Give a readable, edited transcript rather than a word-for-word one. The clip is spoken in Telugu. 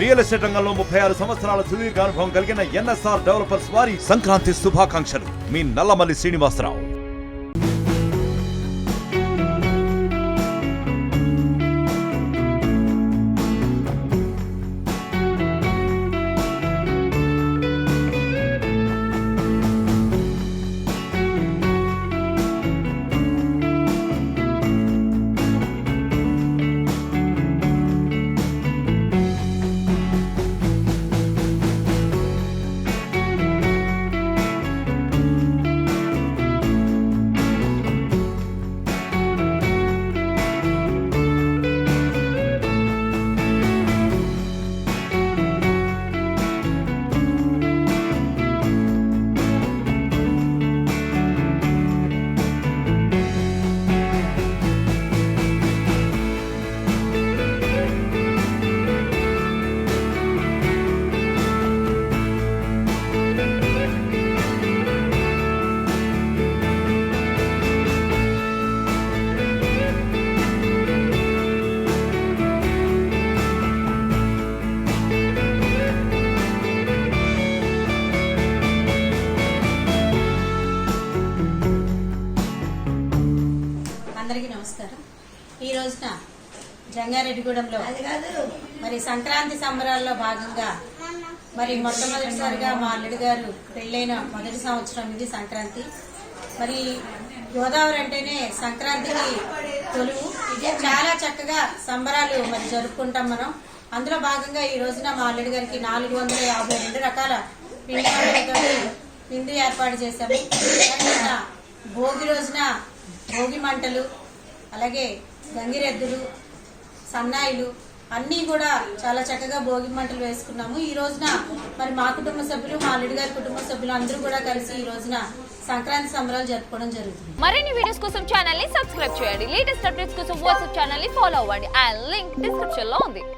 రియల్ ఎస్టేట్ రంగంలో 36 సంవత్సరాల సుదీర్ఘ అనుభవం కలిగిన ఎన్ఎస్ఆర్ డెవలపర్స్ వారి సంక్రాంతి శుభాకాంక్షలు. మీ నల్లమల్లి శ్రీనివాసరావు. అందరికీ నమస్కారం. ఈ రోజున జంగారెడ్డిగూడెంలో మరి సంక్రాంతి సంబరాల్లో భాగంగా మరి మొట్టమొదటిసారిగా మా అల్లుడి గారు పెళ్ళైన మొదటి సంవత్సరం ఇది సంక్రాంతి. మరి గోదావరి అంటేనే సంక్రాంతికి తొలువు. చాలా చక్కగా సంబరాలు మరి జరుపుకుంటాం మనం. అందులో భాగంగా ఈ రోజున మా అల్లుడి గారికి 452 రకాల పిండి వంటలతో విందు ఏర్పాటు చేశాము. భోగి రోజున భోగి మంటలు, అలాగే గంగిరెద్దులు, సన్నాయిలు అన్నీ కూడా చాలా చక్కగా భోగి మంటలు వేసుకున్నాము. ఈ రోజున మరి మా కుటుంబ సభ్యులు, మా అల్లుడి గారి కుటుంబ సభ్యులు అందరూ కూడా కలిసి ఈ రోజున సంక్రాంతి సంబరాలు జరుపుకోవడం జరుగుతుంది. మరిన్ని వీడియోస్ కోసం ఛానల్ ని సబ్స్క్రైబ్ చేయండి. లేటెస్ట్ అప్డేట్స్ కోసం వాట్సాప్ ఛానల్ ని ఫాలో అవ్వండి. ఆ లింక్ డిస్క్రిప్షన్ లో ఉంది.